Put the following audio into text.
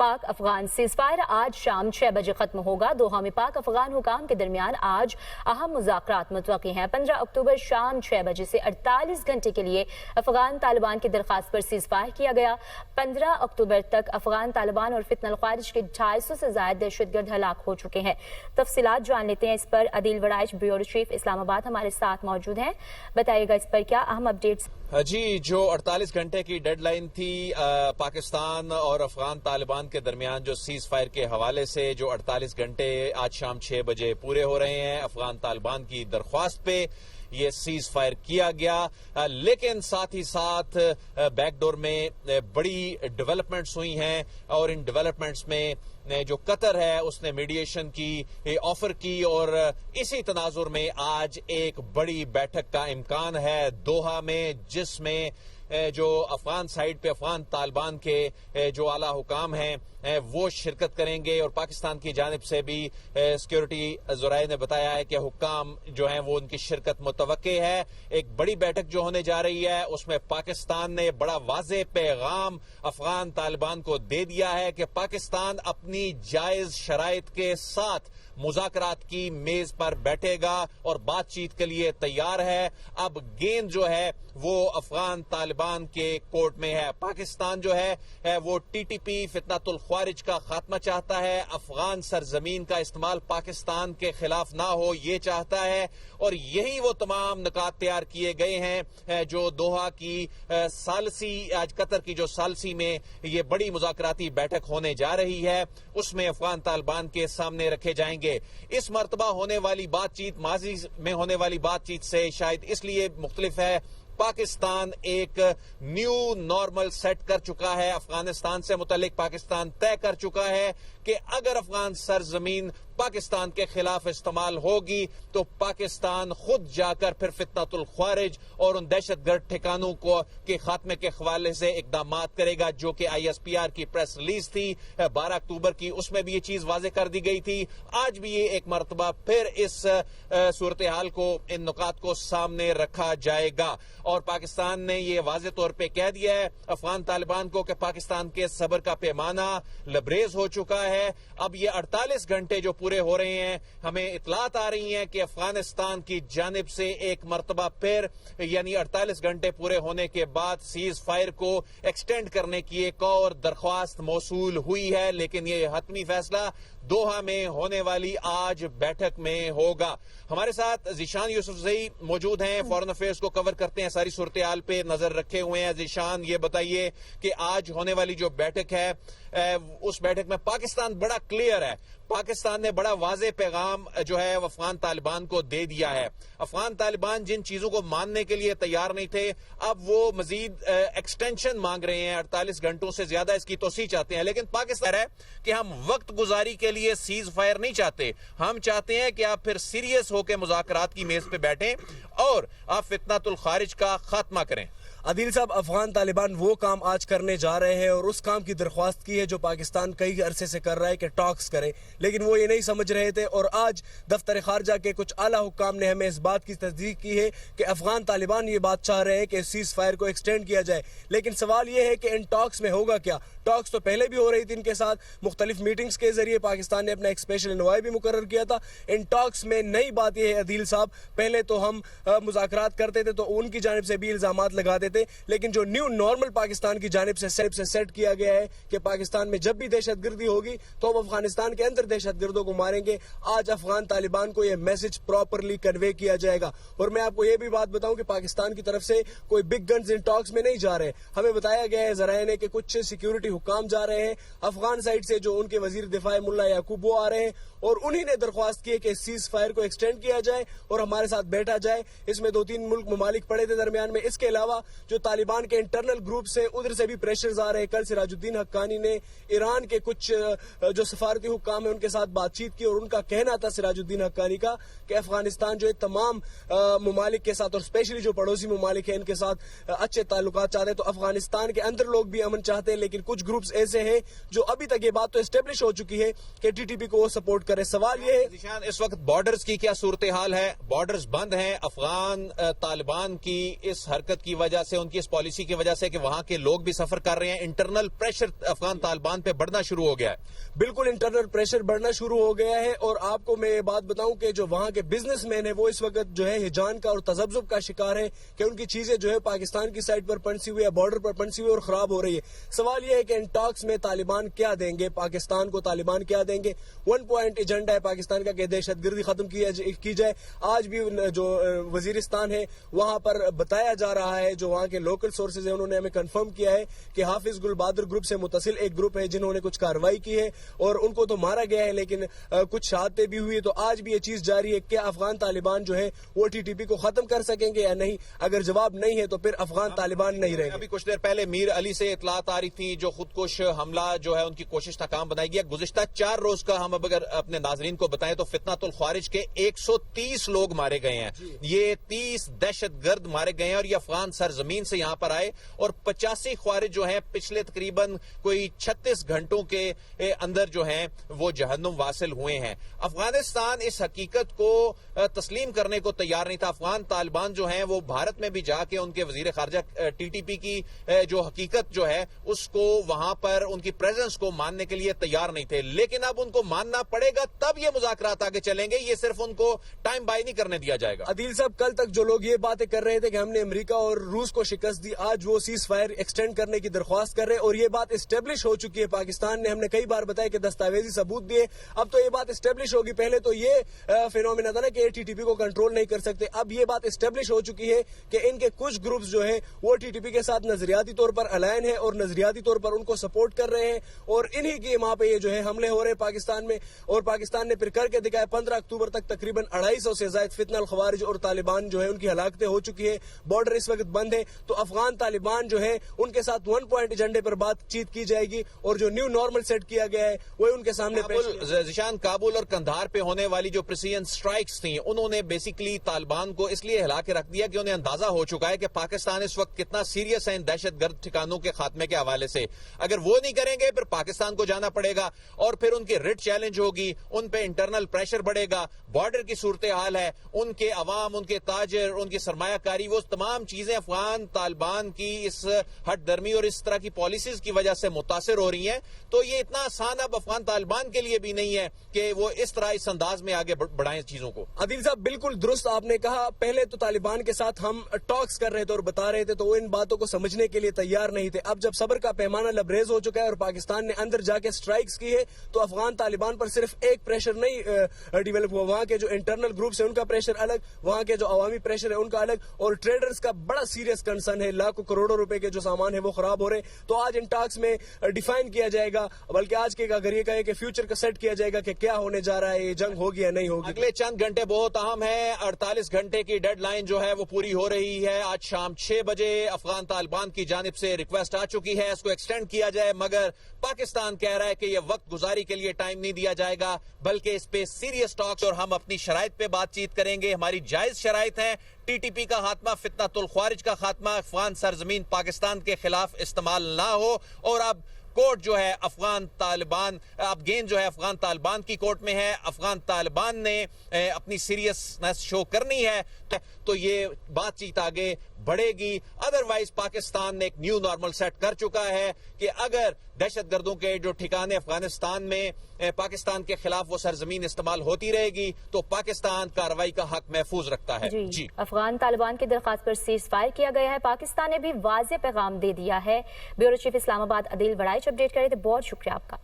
Pak Afghan cease fire آج شام 6 بجے ختم ہوگا۔ دوحہ میں پاک افغان حکام کے درمیان آج اہم مذاکرات متوقع ہیں۔ 15 اکتوبر شام 6 بجے سے 48 گھنٹے کے لیے افغان طالبان کی درخواست پر سیز فائر کیا گیا۔ 15 اکتوبر تک افغان طالبان اور فتنہ الخوارج کے 250 سے زائد دہشت گرد ہلاک ہو چکے ہیں۔ تفصیلات جان لیتے ہیں اس پر۔ عدیل وڑائچ، بیورو چیف اسلام آباد ہمارے ساتھ موجود ہیں۔ بتائیے گا اس پر کیا اہم اپڈیٹس؟ جی، جو 48 گھنٹے کی ڈیڈ لائن تھی پاکستان اور افغان طالبان کے درمیان جو سیز فائر کے حوالے سے، جو 48 گھنٹے آج شام 6 بجے پورے ہو رہے ہیں افغان طالبان کی درخواست پہ یہ سیز فائر کیا گیا، لیکن ساتھ ہی ساتھ بیک ڈور میں بڑی ڈیولپمنٹس ہوئی ہیں، اور ان ڈیولپمنٹس میں جو قطر ہے اس نے میڈیشن کی آفر کی، اور اسی تناظر میں آج ایک بڑی بیٹھک کا امکان ہے دوحہ میں، جس میں جو افغان سائڈ پہ افغان طالبان کے جو اعلیٰ حکام ہیں وہ شرکت کریں گے، اور پاکستان کی جانب سے بھی سیکیورٹی ذرائع نے بتایا ہے کہ حکام جو ہیں وہ ان کی شرکت متوقع ہے۔ ایک بڑی بیٹھک جو ہونے جا رہی ہے اس میں پاکستان نے بڑا واضح پیغام افغان طالبان کو دے دیا ہے کہ پاکستان اپنی جائز شرائط کے ساتھ مذاکرات کی میز پر بیٹھے گا اور بات چیت کے لیے تیار ہے۔ اب گیند جو ہے وہ افغان طالبان کے کورٹ میں ہے۔ پاکستان جو ہے وہ ٹی ٹی پی فتنۃ الخوارج کا خاتمہ چاہتا ہے، افغان سرزمین کا استعمال پاکستان کے خلاف نہ ہو یہ چاہتا ہے، اور یہی وہ تمام نکات تیار کیے گئے ہیں جو دوحہ کی ثالثی، آج قطر کی جو ثالثی میں یہ بڑی مذاکراتی بیٹھک ہونے جا رہی ہے اس میں افغان طالبان کے سامنے رکھے جائیں گے۔ اس مرتبہ ہونے والی بات چیت ماضی میں ہونے والی بات چیت سے شاید اس لیے مختلف ہے، پاکستان ایک نیو نارمل سیٹ کر چکا ہے، افغانستان سے متعلق پاکستان طے کر چکا ہے کہ اگر افغان سرزمین پاکستان کے خلاف استعمال ہوگی تو پاکستان خود جا کر پھر فتنۃ الخوارج اور ان دہشت گرد ٹھکانوں کو کے خاتمے کے حوالے سے اقدامات کرے گا، جو کہ آئی ایس پی آر کی پریس ریلیز تھی 12 اکتوبر کی، اس میں بھی یہ چیز واضح کر دی گئی تھی۔ آج بھی یہ ایک مرتبہ پھر اس صورتحال کو، ان نکات کو سامنے رکھا جائے گا، اور پاکستان نے یہ واضح طور پہ کہہ دیا ہے افغان طالبان کو کہ پاکستان کے صبر کا پیمانہ لبریز ہو چکا ہے۔ اب یہ 48 گھنٹے جو پورے ہو رہے ہیں، ہمیں اطلاعات آ رہی ہیں کہ افغانستان کی جانب سے ایک مرتبہ پھر، یعنی 48 گھنٹے پورے ہونے کے بعد سیز فائر کو ایکسٹینڈ کرنے کی ایک اور درخواست موصول ہوئی ہے، لیکن یہ حتمی فیصلہ دوحہ میں ہونے والی آج بیٹھک میں ہوگا۔ ہمارے ساتھ ذیشان یوسف زئی موجود ہیں، فورن افیئرز کو کور کرتے ہیں، ساری صورتحال پہ نظر رکھے ہوئے ہیں۔ ذیشان، یہ بتائیے کہ آج ہونے والی جو بیٹھک ہے اس بیٹھک میں پاکستان بڑا کلیئر ہے، پاکستان نے بڑا واضح پیغام جو ہے افغان طالبان کو دے دیا ہے۔ افغان طالبان جن چیزوں کو ماننے کے لیے تیار نہیں تھے، اب وہ مزید ایکسٹینشن مانگ رہے ہیں، 48 گھنٹوں سے زیادہ اس کی توسیع چاہتے ہیں، لیکن پاکستان ہے کہ ہم وقت گزاری کے لیے سیز فائر نہیں چاہتے، ہم چاہتے ہیں کہ آپ پھر سیریس ہو کے مذاکرات کی میز پہ بیٹھیں اور آپ فتنۃ الخوارج کا خاتمہ کریں۔ عدیل صاحب، افغان طالبان وہ کام آج کرنے جا رہے ہیں اور اس کام کی درخواست کی ہے جو پاکستان کئی عرصے سے کر رہا ہے کہ ٹاکس کرے، لیکن وہ یہ نہیں سمجھ رہے تھے، اور آج دفتر خارجہ کے کچھ اعلیٰ حکام نے ہمیں اس بات کی تصدیق کی ہے کہ افغان طالبان یہ بات چاہ رہے ہیں کہ سیز فائر کو ایکسٹینڈ کیا جائے، لیکن سوال یہ ہے کہ ان ٹاکس میں ہوگا کیا؟ ٹاکس تو پہلے بھی ہو رہی تھی ان کے ساتھ، مختلف میٹنگز کے ذریعے پاکستان نے اپنا ایک اسپیشل انوائے بھی مقرر کیا تھا۔ ان ٹاکس میں نئی بات یہ ہے عدیل صاحب، پہلے تو ہم مذاکرات کرتے تھے تو ان کی جانب سے بھی الزامات لگاتے تھے، لیکن جو نیو نارمل پاکستان کی جانب سے سیٹ کیا گیا ہے کہ پاکستان میں جب بھی دہشت گردی ہوگی تو ہم افغانستان کے اندر دہشت گردوں کو ماریں گے، آج افغان طالبان کو یہ میسج پراپرلی کنوے کیا جائے گا۔ اور میں آپ کو یہ بھی بات بتاؤں کہ پاکستان کی طرف سے کوئی بگ گنز ان ٹاکس میں نہیں جا رہے، ہمیں بتایا گیا ہے ذرائع نے کہ کچھ سیکیورٹی حکام جا رہے ہیں افغان سائڈ سے، جو ان کے وزیر دفاع ملا یعقوب وہ آ رہے ہیں، اور انہی نے درخواست کی ہے کہ سیز فائر کو ایکسٹینڈ کیا جائے اور ہمارے ساتھ بیٹھا جائے۔ اس میں 2-3 ملک ممالک پڑے تھے درمیان میں، اس کے علاوہ جو طالبان کے انٹرنل گروپ سے ادھر سے بھی پریشرز آ رہے ہیں۔ کل سراج الدین حقانی نے ایران کے کچھ جو سفارتی حکام ہیں ان کے ساتھ بات چیت کی، اور ان کا کہنا تھا سراج الدین حقانی کا کہ افغانستان جو تمام ممالک کے ساتھ اور اسپیشلی جو پڑوسی ممالک ہیں ان کے ساتھ اچھے تعلقات چاہتے ہیں، تو افغانستان کے اندر لوگ بھی امن چاہتے ہیں، لیکن کچھ کچھ گروپس ایسے ہیں جو ابھی تک یہ بات تو اسٹیبلش ہو چکی ہے کہ ٹی ٹی پی کو وہ سپورٹ کرے. سوال یہ ہے ذیشان اس وقت بارڈرز کی کیا صورتحال ہے؟ بارڈرز بند ہیں افغان طالبان کی اس حرکت کی وجہ سے, ان کی اس پالیسی کی وجہ سے کہ وہاں کے لوگ بھی سفر کر رہے ہیں, انٹرنل پریشر افغان طالبان پہ بڑھنا شروع ہو گیا ہے. بالکل انٹرنل پریشر بڑھنا شروع ہو گیا ہے, اور آپ کو میں یہ بات بتاؤں کہ جو وہاں کے بزنس مین ہیں وہ اس وقت جو ہے ہجان کا اور تذبذب کا شکار ہے کہ ان کی چیزیں جو ہے پاکستان کی سائڈ پر پنسی ہوئی ہے, بارڈر پر پنسی ہوئی اور خراب ہو رہی ہے. سوال یہ ہے کہ ان ٹاکس میں طالبان کیا دیں گے, پاکستان کو طالبان کیا دیں گے؟ 1 پوائنٹ ایجنڈا ہے پاکستان کا کہ دہشت گردی ختم کی جائے. آج بھی جو وزیرستان ہے وہاں پر بتایا جا رہا ہے, جو وہاں کے لوکل سورسز ہیں انہوں نے ہمیں کنفرم کیا ہے کہ حافظ گل بہادر گروپ سے متصل ایک گروپ ہے جنہوں نے کچھ کارروائی کی ہے اور ان کو تو مارا گیا ہے, لیکن کچھ شہادتیں بھی ہوئی. تو آج بھی یہ چیز جاری ہے کہ افغان طالبان جو ہے وہ ٹی ٹی پی کو ختم کر سکیں گے یا نہیں. اگر جواب نہیں ہے تو پھر افغان طالبان نہیں رہیں گے. ابھی کچھ دیر پہلے میر علی سے اطلاعات آ رہی تھی جو خودکش حملہ جو ہے ان کی کوشش ناکام بنائی گیا. گزشتہ 4 روز کا ہم اگر اپنے ناظرین کو بتائیں تو فتنۃ الخوارج کے 130 لوگ مارے گئے ہیں. یہ 30 دہشت گرد مارے گئے ہیں اور یہ افغان سرزمین سے یہاں پر آئے, اور 85 خوارج جو ہیں پچھلے تقریباً کوئی 36 گھنٹوں کے اندر جو ہیں وہ جہنم واصل ہوئے ہیں. افغانستان اس حقیقت کو تسلیم کرنے کو تیار نہیں تھا. افغان طالبان جو ہیں وہ بھارت میں بھی جا کے ان کے وزیر خارجہ ٹی ٹی پی کی جو حقیقت جو ہے اس کو وہاں پر ان کی پریزنس کو ماننے کے لیے تیار نہیں تھے, لیکن اب ان کو ماننا پڑے گا تب یہ مذاکرات آگے چلیں گے. یہ صرف ان کو ٹائم بائی نہیں کرنے دیا جائے گا. عدیل صاحب, کل تک جو لوگ یہ باتیں کر رہے تھے کہ ہم نے امریکہ اور روس کو شکست دی, آج وہ سیز فائر ایکسٹینڈ کرنے کی درخواست کر رہے اور یہ بات اسٹیبلش ہو چکی ہے. پاکستان نے, ہم نے کئی بار بتایا کہ دستاویزی ثبوت دیے, اب تو یہ بات اسٹیبلش ہوگی. پہلے تو یہ فینومینا تھا نا کہ ٹی ٹی پی کو کنٹرول نہیں کر سکتے, اب یہ بات اسٹیبلش ہو چکی ہے کہ ان کے کچھ گروپس جو ہیں وہ ٹی ٹی پی کے ساتھ نظریاتی طور پر الائن ہے اور نظریاتی طور پر ان کو سپورٹ کر رہے ہیں, اور انہی کی وہاں پہ یہ جو ہے حملے ہو رہے ہیں پاکستان میں. اور پاکستان نے پھر کر کے دکھایا, 15 اکتوبر تک تقریباً 250 سے زائد فتنہ الخوارج اور طالبان جو ہے ان کی ہلاکتیں ہو چکی ہے. بارڈر اس وقت بند ہے, تو افغان طالبان جو ہے ان کے ساتھ 1 پوائنٹ ایجنڈے پر بات چیت کی جائے گی, اور جو نیو نارمل سیٹ کیا گیا ہے وہ ان کے سامنے ذیشان کابل اور کندھار پہ ہونے والی جو پریسیجن سٹرائکس تھیں انہوں نے بیسیکلی طالبان کو اس لیے ہلا کے رکھ دیا کہ انہیں اندازہ ہو چکا ہے کہ پاکستان اس وقت کتنا سیریس ہے ان دہشت گرد ٹھکانوں کے خاتمے کے حوالے سے. اگر وہ نہیں کریں گے پھر پاکستان کو جانا پڑے گا اور پھر ان کی ریٹ چیلنج ہوگی, ان پہ انٹرنل پریشر بڑھے گا. بارڈر کی صورتحال ہے, ان کے عوام, ان کے تاجر, ان کی سرمایہ کاری, وہ تمام چیزیں افغان طالبان کی اس ہٹ درمی اور اس طرح کی پالیسیز کی وجہ سے متاثر ہو رہی ہیں. تو یہ اتنا آسان اب افغان طالبان کے لیے بھی نہیں ہے کہ وہ اس طرح اس انداز میں آگے بڑھائیں چیزوں کو. عدیل صاحب, بالکل درست آپ نے کہا. پہلے تو طالبان کے ساتھ ہم ٹاکس کر رہے تھے اور بتا رہے تھے تو وہ ان باتوں کو سمجھنے کے لیے تیار نہیں تھے. اب جب صبر کا پیمانہ لبریز ہو چکا ہے اور پاکستان نے اندر جا کے سٹرائکس کی ہے تو افغان طالبان پر صرف ایک پریشر نہیں ڈیولپ ہوا, وہاں کے جو انٹرنل گروپس ہیں ان کا پریشر الگ, وہاں کے جو عوامی پریشر ہے ان کا الگ, اور ٹریڈرز کا بڑا سیریس کنسرن ہے. لاکھوں کروڑوں روپے کے جو سامان ہے وہ خراب ہو رہے ہیں. تو آج ان ٹاکس میں ڈیفائن کیا جائے گا, بلکہ آج کے اگر یہ کہے کہ فیوچر کا سیٹ کیا جائے گا کہ کیا ہونے جا رہا ہے, یہ جنگ ہوگی یا نہیں ہوگی. اگلے چند گھنٹے بہت اہم ہیں. 48 گھنٹے کی ڈیڈ لائن جو ہے وہ پوری ہو رہی ہے. آج شام 6 بجے افغان طالبان کی جانب سے ریکویسٹ آ چکی ہے اس کو ایکسٹینڈ کیا جائے, مگر پاکستان کہہ رہا ہے کہ یہ وقت گزاری کے لیے ٹائم نہیں دیا جائے گا بلکہ اس پہ سیریس ٹاکس, اور ہم اپنی شرائط پہ بات چیت کریں گے. ہماری جائز شرائط ہیں, ٹی ٹی پی کا خاتمہ, فتنۃ الخوارج کا خاتمہ, افغان سرزمین پاکستان کے خلاف استعمال نہ ہو, اور اب کورٹ جو ہے افغان طالبان, اب گیند جو ہے افغان طالبان کی کورٹ میں ہے. افغان طالبان نے اپنی سیریسنس شو کرنی ہے تو یہ بات چیت آگے بڑھے گی. ادروائز پاکستان نے ایک نیو نارمل سیٹ کر چکا ہے کہ اگر دہشت گردوں کے جو ٹھکانے افغانستان میں پاکستان کے خلاف وہ سرزمین استعمال ہوتی رہے گی تو پاکستان کارروائی کا حق محفوظ رکھتا ہے. جی افغان طالبان کی درخواست پر سیز فائر کیا گیا ہے. پاکستان نے بھی واضح پیغام دے دیا ہے. بیورو چیف اسلام آباد عدیل وڑائچ اپڈیٹ کر رہے تھے. بہت شکریہ آپ کا.